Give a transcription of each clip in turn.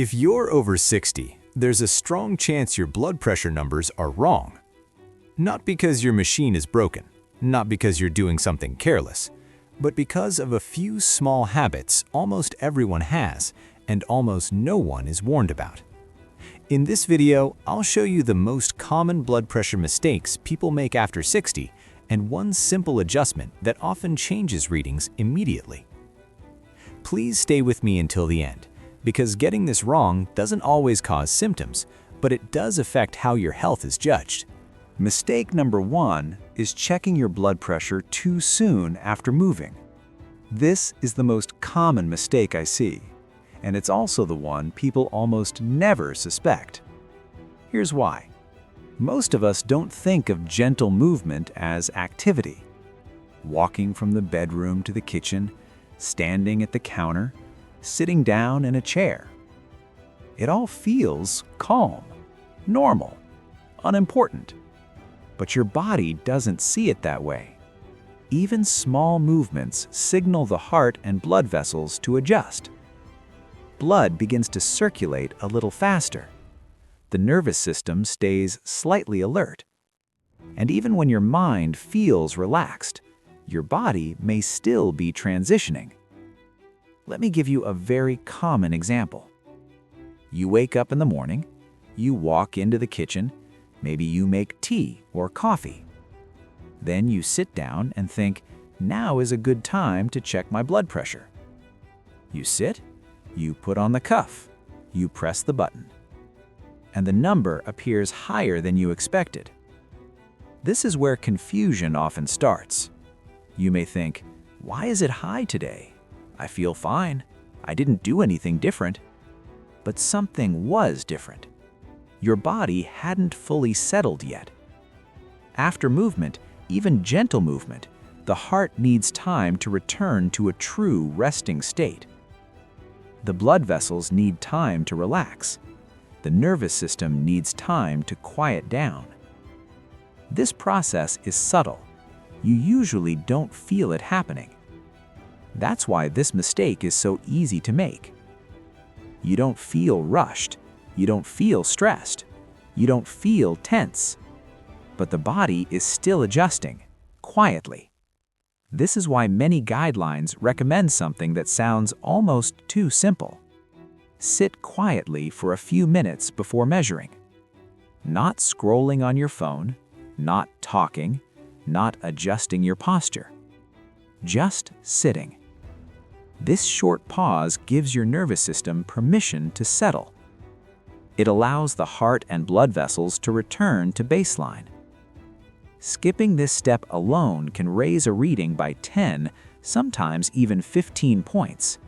If you're over 60, there's a strong chance your blood pressure numbers are wrong. Not because your machine is broken, not because you're doing something careless, but because of a few small habits almost everyone has and almost no one is warned about. In this video, I'll show you the most common blood pressure mistakes people make after 60 and one simple adjustment that often changes readings immediately. Please stay with me until the end, because getting this wrong doesn't always cause symptoms, but it does affect how your health is judged. Mistake number 1 is checking your blood pressure too soon after moving. This is the most common mistake I see, and it's also the one people almost never suspect. Here's why. Most of us don't think of gentle movement as activity. Walking from the bedroom to the kitchen, standing at the counter, sitting down in a chair. It all feels calm, normal, unimportant. But your body doesn't see it that way. Even small movements signal the heart and blood vessels to adjust. Blood begins to circulate a little faster. The nervous system stays slightly alert. And even when your mind feels relaxed, your body may still be transitioning. Let me give you a very common example. You wake up in the morning, you walk into the kitchen, maybe you make tea or coffee. Then you sit down and think, now is a good time to check my blood pressure. You sit, you put on the cuff, you press the button, and the number appears higher than you expected. This is where confusion often starts. You may think, why is it high today? I feel fine. I didn't do anything different. But something was different. Your body hadn't fully settled yet. After movement, even gentle movement, the heart needs time to return to a true resting state. The blood vessels need time to relax. The nervous system needs time to quiet down. This process is subtle. You usually don't feel it happening. That's why this mistake is so easy to make. You don't feel rushed. You don't feel stressed. You don't feel tense. But the body is still adjusting, quietly. This is why many guidelines recommend something that sounds almost too simple. Sit quietly for a few minutes before measuring. Not scrolling on your phone, not talking, not adjusting your posture. Just sitting. This short pause gives your nervous system permission to settle. It allows the heart and blood vessels to return to baseline. Skipping this step alone can raise a reading by 10, sometimes even 15 points.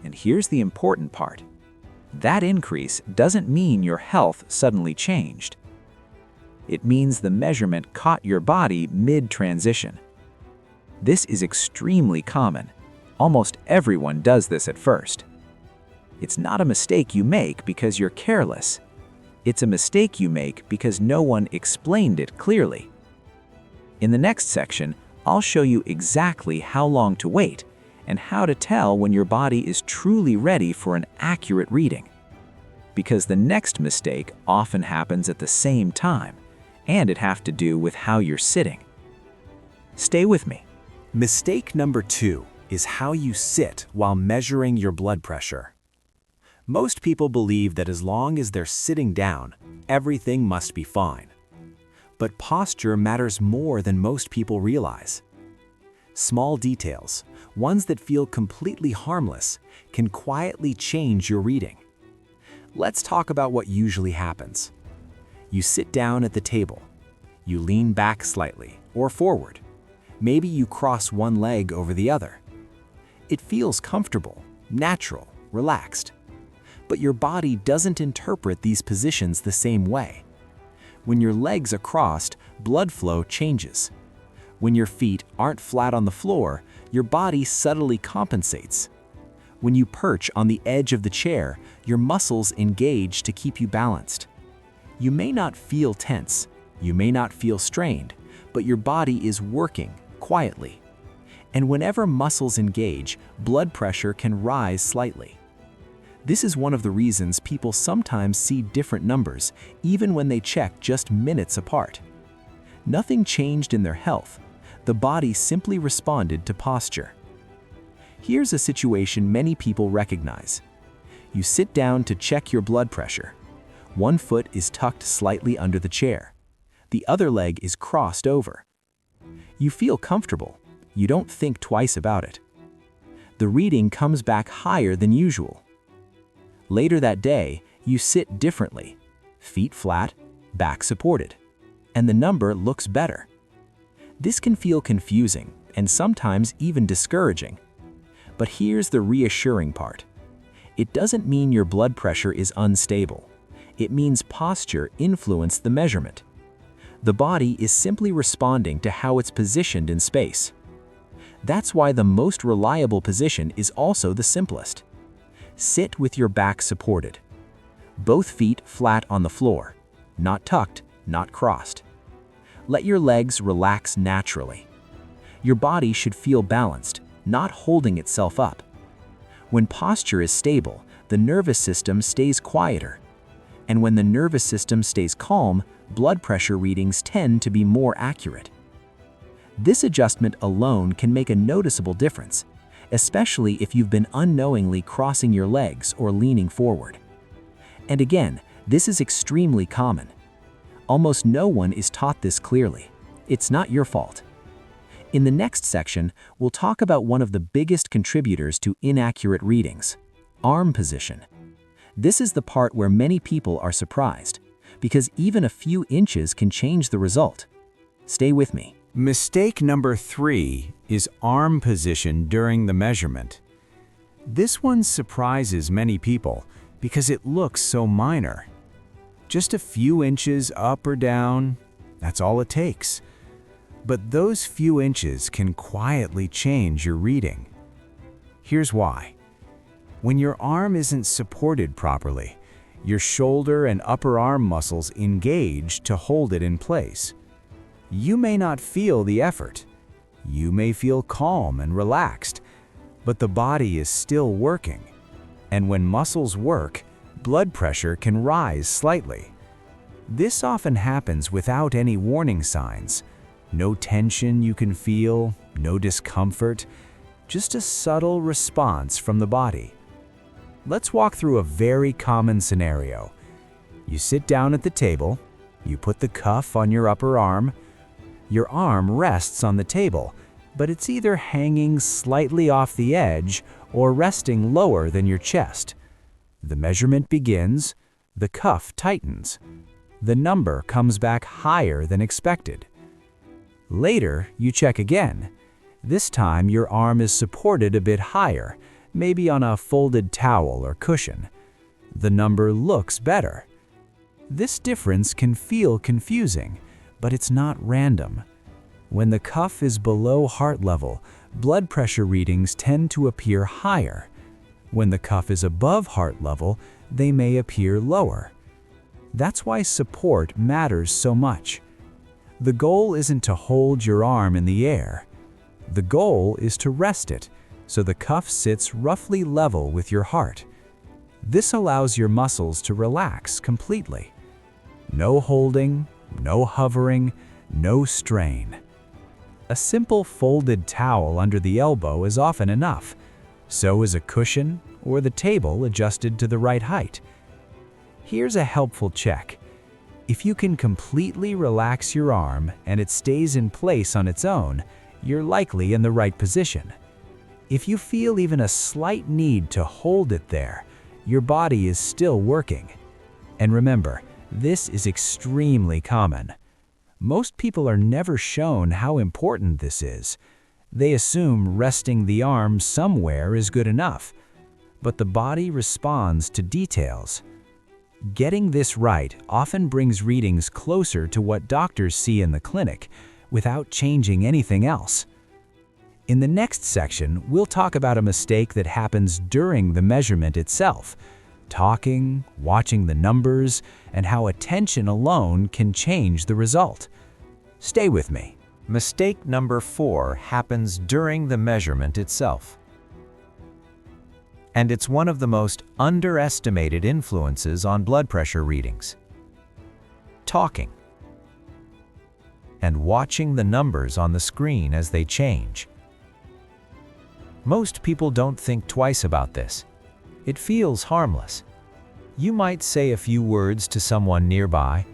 And here's the important part. That increase doesn't mean your health suddenly changed. It means the measurement caught your body mid-transition. This is extremely common. Almost everyone does this at first. It's not a mistake you make because you're careless. It's a mistake you make because no one explained it clearly. In the next section, I'll show you exactly how long to wait and how to tell when your body is truly ready for an accurate reading. Because the next mistake often happens at the same time, and it has to do with how you're sitting. Stay with me. Mistake number 2 is how you sit while measuring your blood pressure. Most people believe that as long as they're sitting down, everything must be fine. But posture matters more than most people realize. Small details, ones that feel completely harmless, can quietly change your reading. Let's talk about what usually happens. You sit down at the table. You lean back slightly or forward. Maybe you cross one leg over the other. It feels comfortable, natural, relaxed. But your body doesn't interpret these positions the same way. When your legs are crossed, blood flow changes. When your feet aren't flat on the floor, your body subtly compensates. When you perch on the edge of the chair, your muscles engage to keep you balanced. You may not feel tense, you may not feel strained, but your body is working quietly. And whenever muscles engage, blood pressure can rise slightly. This is one of the reasons people sometimes see different numbers, even when they check just minutes apart. Nothing changed in their health. The body simply responded to posture. Here's a situation many people recognize. You sit down to check your blood pressure. One foot is tucked slightly under the chair. The other leg is crossed over. You feel comfortable. You don't think twice about it. The reading comes back higher than usual. Later that day, you sit differently, feet flat, back supported, and the number looks better. This can feel confusing and sometimes even discouraging. But here's the reassuring part. It doesn't mean your blood pressure is unstable. It means posture influenced the measurement. The body is simply responding to how it's positioned in space. That's why the most reliable position is also the simplest. Sit with your back supported. Both feet flat on the floor, not tucked, not crossed. Let your legs relax naturally. Your body should feel balanced, not holding itself up. When posture is stable, the nervous system stays quieter. And when the nervous system stays calm, blood pressure readings tend to be more accurate. This adjustment alone can make a noticeable difference, especially if you've been unknowingly crossing your legs or leaning forward. And again, this is extremely common. Almost no one is taught this clearly. It's not your fault. In the next section, we'll talk about one of the biggest contributors to inaccurate readings: arm position. This is the part where many people are surprised, because even a few inches can change the result. Stay with me. Mistake number 3 is arm position during the measurement. This one surprises many people because it looks so minor. Just a few inches up or down, that's all it takes. But those few inches can quietly change your reading. Here's why. When your arm isn't supported properly, your shoulder and upper arm muscles engage to hold it in place. You may not feel the effort. You may feel calm and relaxed, but the body is still working. And when muscles work, blood pressure can rise slightly. This often happens without any warning signs. No tension you can feel, no discomfort, just a subtle response from the body. Let's walk through a very common scenario. You sit down at the table, you put the cuff on your upper arm. Your arm rests on the table, but it's either hanging slightly off the edge or resting lower than your chest. The measurement begins, the cuff tightens. The number comes back higher than expected. Later, you check again. This time, your arm is supported a bit higher, maybe on a folded towel or cushion. The number looks better. This difference can feel confusing, but it's not random. When the cuff is below heart level, blood pressure readings tend to appear higher. When the cuff is above heart level, they may appear lower. That's why support matters so much. The goal isn't to hold your arm in the air. The goal is to rest it, so the cuff sits roughly level with your heart. This allows your muscles to relax completely. No holding, no hovering, no strain. A simple folded towel under the elbow is often enough. So is a cushion or the table adjusted to the right height. Here's a helpful check. If you can completely relax your arm and it stays in place on its own, you're likely in the right position. If you feel even a slight need to hold it there, your body is still working. And remember, this is extremely common. Most people are never shown how important this is. They assume resting the arm somewhere is good enough, but the body responds to details. Getting this right often brings readings closer to what doctors see in the clinic without changing anything else. In the next section, we'll talk about a mistake that happens during the measurement itself, talking, watching the numbers, and how attention alone can change the result. Stay with me. Mistake number 4 happens during the measurement itself. And it's one of the most underestimated influences on blood pressure readings. Talking and watching the numbers on the screen as they change. Most people don't think twice about this. It feels harmless. You might say a few words to someone nearby,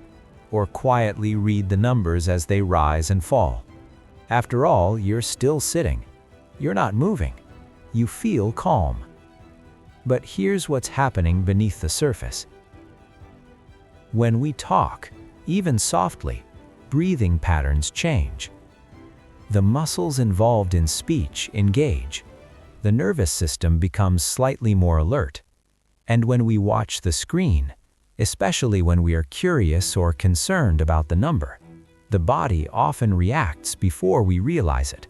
or quietly read the numbers as they rise and fall. After all, you're still sitting. You're not moving. You feel calm. But here's what's happening beneath the surface. When we talk, even softly, breathing patterns change. The muscles involved in speech engage. The nervous system becomes slightly more alert. And when we watch the screen, especially when we are curious or concerned about the number, the body often reacts before we realize it.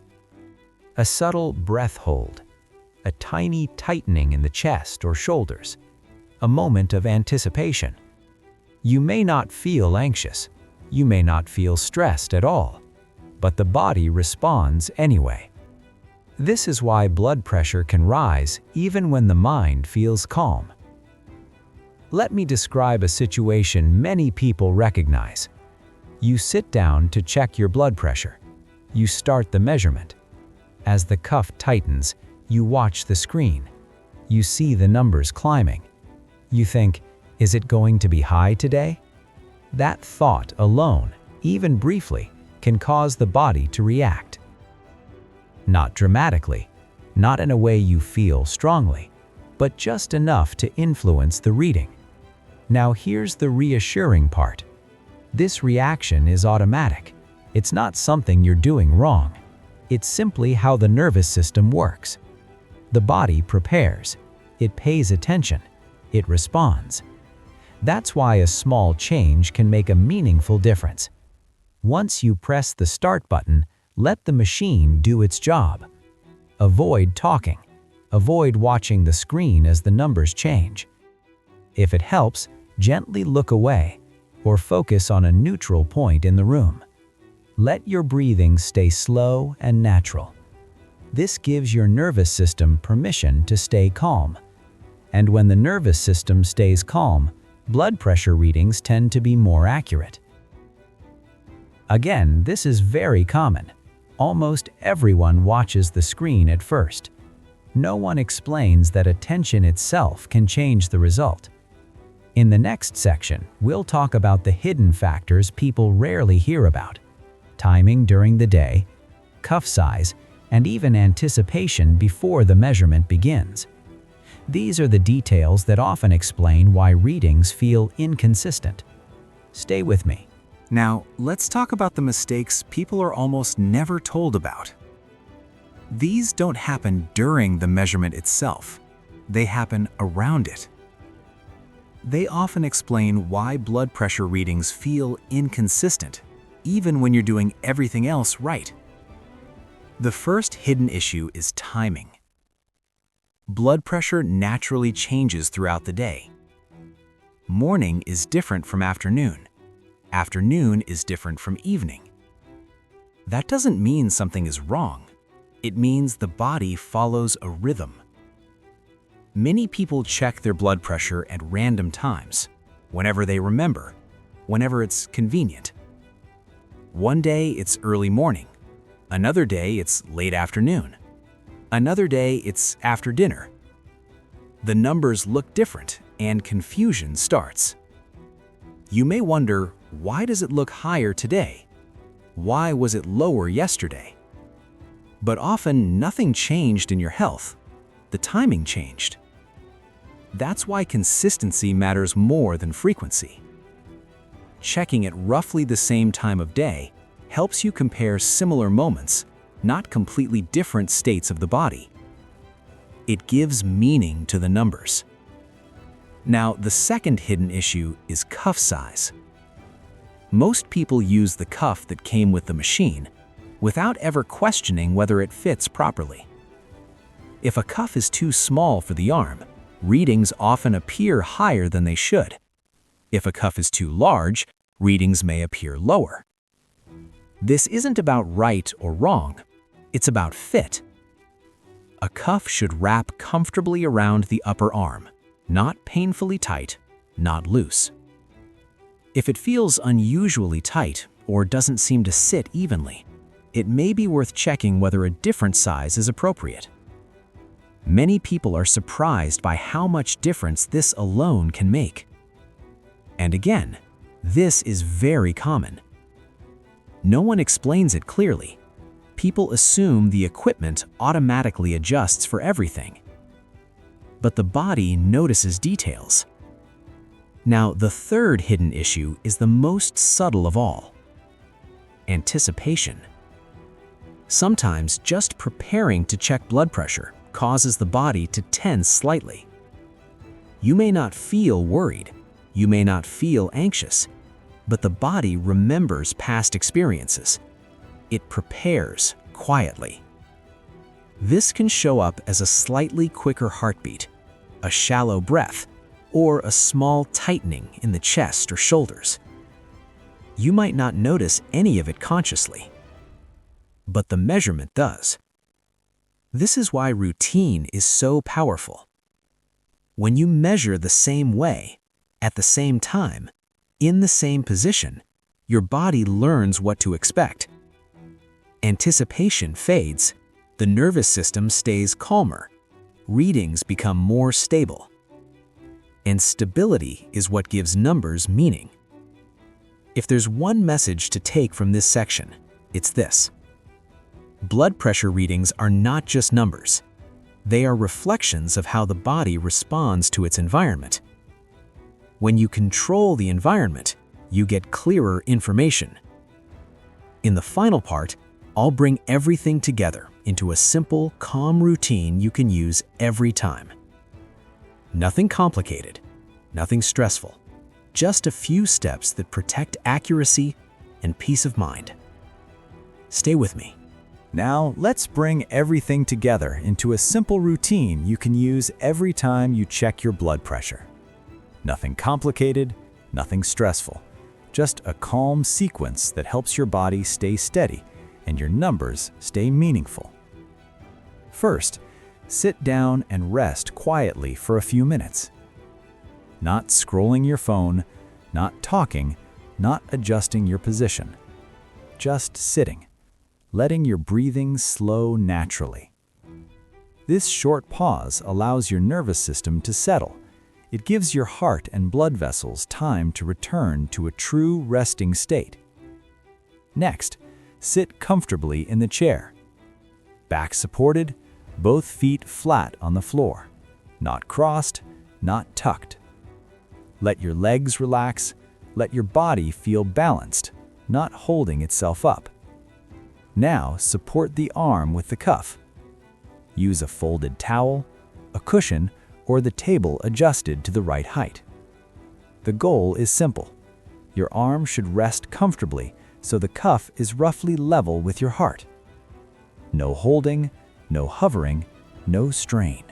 A subtle breath hold, a tiny tightening in the chest or shoulders, a moment of anticipation. You may not feel anxious, you may not feel stressed at all, but the body responds anyway. This is why blood pressure can rise even when the mind feels calm. Let me describe a situation many people recognize. You sit down to check your blood pressure. You start the measurement. As the cuff tightens, you watch the screen. You see the numbers climbing. You think, is it going to be high today? That thought alone, even briefly, can cause the body to react. Not dramatically, not in a way you feel strongly, but just enough to influence the reading. Now here's the reassuring part. This reaction is automatic. It's not something you're doing wrong. It's simply how the nervous system works. The body prepares. It pays attention. It responds. That's why a small change can make a meaningful difference. Once you press the start button, let the machine do its job. Avoid talking. Avoid watching the screen as the numbers change. If it helps, gently look away or focus on a neutral point in the room. Let your breathing stay slow and natural. This gives your nervous system permission to stay calm. And when the nervous system stays calm, blood pressure readings tend to be more accurate. Again, this is very common. Almost everyone watches the screen at first. No one explains that attention itself can change the result. In the next section, we'll talk about the hidden factors people rarely hear about: timing during the day, cuff size, and even anticipation before the measurement begins. These are the details that often explain why readings feel inconsistent. Stay with me. Now, let's talk about the mistakes people are almost never told about. These don't happen during the measurement itself. They happen around it. They often explain why blood pressure readings feel inconsistent, even when you're doing everything else right. The first hidden issue is timing. Blood pressure naturally changes throughout the day. Morning is different from afternoon. Afternoon is different from evening. That doesn't mean something is wrong. It means the body follows a rhythm. Many people check their blood pressure at random times, whenever they remember, whenever it's convenient. One day it's early morning, another day it's late afternoon, another day it's after dinner. The numbers look different and confusion starts. You may wonder, why does it look higher today? Why was it lower yesterday? But often nothing changed in your health. The timing changed. That's why consistency matters more than frequency. Checking at roughly the same time of day helps you compare similar moments, not completely different states of the body. It gives meaning to the numbers. Now, the second hidden issue is cuff size. Most people use the cuff that came with the machine without ever questioning whether it fits properly. If a cuff is too small for the arm, readings often appear higher than they should. If a cuff is too large, readings may appear lower. This isn't about right or wrong, it's about fit. A cuff should wrap comfortably around the upper arm, not painfully tight, not loose. If it feels unusually tight or doesn't seem to sit evenly, it may be worth checking whether a different size is appropriate. Many people are surprised by how much difference this alone can make. And again, this is very common. No one explains it clearly. People assume the equipment automatically adjusts for everything. But the body notices details. Now, the third hidden issue is the most subtle of all: anticipation. Sometimes just preparing to check blood pressure causes the body to tense slightly. You may not feel worried, you may not feel anxious, but the body remembers past experiences. It prepares quietly. This can show up as a slightly quicker heartbeat, a shallow breath, or a small tightening in the chest or shoulders. You might not notice any of it consciously, but the measurement does. This is why routine is so powerful. When you measure the same way, at the same time, in the same position, your body learns what to expect. Anticipation fades, the nervous system stays calmer, readings become more stable. And stability is what gives numbers meaning. If there's one message to take from this section, it's this: blood pressure readings are not just numbers. They are reflections of how the body responds to its environment. When you control the environment, you get clearer information. In the final part, I'll bring everything together into a simple, calm routine you can use every time. Nothing complicated, nothing stressful, just a few steps that protect accuracy and peace of mind. Stay with me. Now, let's bring everything together into a simple routine you can use every time you check your blood pressure. Nothing complicated, nothing stressful, just a calm sequence that helps your body stay steady and your numbers stay meaningful. First, sit down and rest quietly for a few minutes. Not scrolling your phone, not talking, not adjusting your position. Just sitting, letting your breathing slow naturally. This short pause allows your nervous system to settle. It gives your heart and blood vessels time to return to a true resting state. Next, sit comfortably in the chair. Back supported, both feet flat on the floor, not crossed, not tucked. Let your legs relax, let your body feel balanced, not holding itself up. Now support the arm with the cuff. Use a folded towel, a cushion, or the table adjusted to the right height. The goal is simple. Your arm should rest comfortably so the cuff is roughly level with your heart. No holding, no hovering, no strain.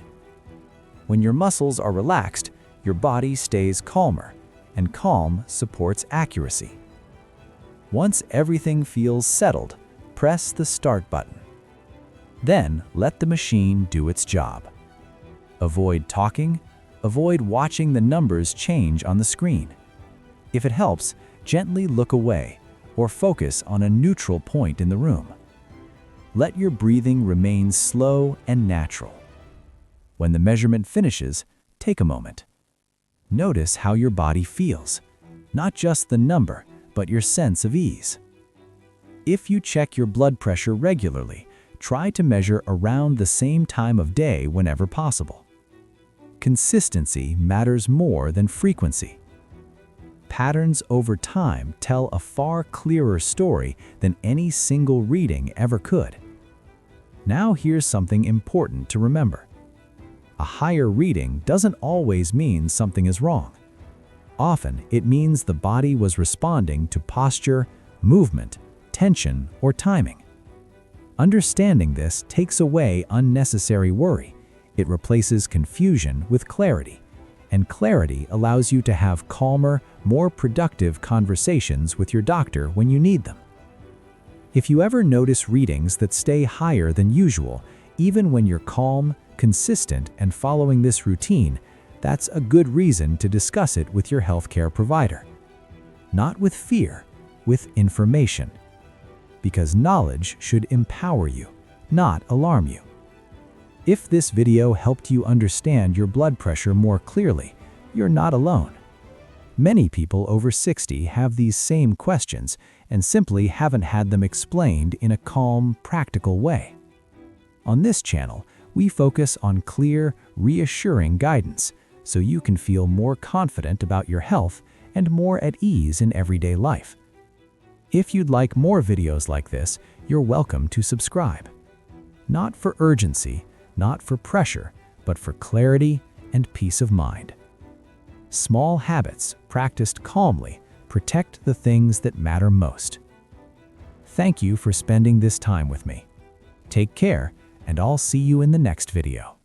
When your muscles are relaxed, your body stays calmer, and calm supports accuracy. Once everything feels settled, press the start button. Then let the machine do its job. Avoid talking, avoid watching the numbers change on the screen. If it helps, gently look away or focus on a neutral point in the room. Let your breathing remain slow and natural. When the measurement finishes, take a moment. Notice how your body feels, not just the number, but your sense of ease. If you check your blood pressure regularly, try to measure around the same time of day whenever possible. Consistency matters more than frequency. Patterns over time tell a far clearer story than any single reading ever could. Now here's something important to remember. A higher reading doesn't always mean something is wrong. Often, it means the body was responding to posture, movement, tension, or timing. Understanding this takes away unnecessary worry. It replaces confusion with clarity, and clarity allows you to have calmer, more productive conversations with your doctor when you need them. If you ever notice readings that stay higher than usual, Even when you're calm, consistent, and following this routine, that's a good reason to discuss it with your healthcare provider. Not with fear, with information. Because knowledge should empower you, not alarm you. If this video helped you understand your blood pressure more clearly, you're not alone. Many people over 60 have these same questions and simply haven't had them explained in a calm, practical way. On this channel, we focus on clear, reassuring guidance so you can feel more confident about your health and more at ease in everyday life. If you'd like more videos like this, you're welcome to subscribe. Not for urgency, not for pressure, but for clarity and peace of mind. Small habits, practiced calmly, protect the things that matter most. Thank you for spending this time with me. Take care, and I'll see you in the next video.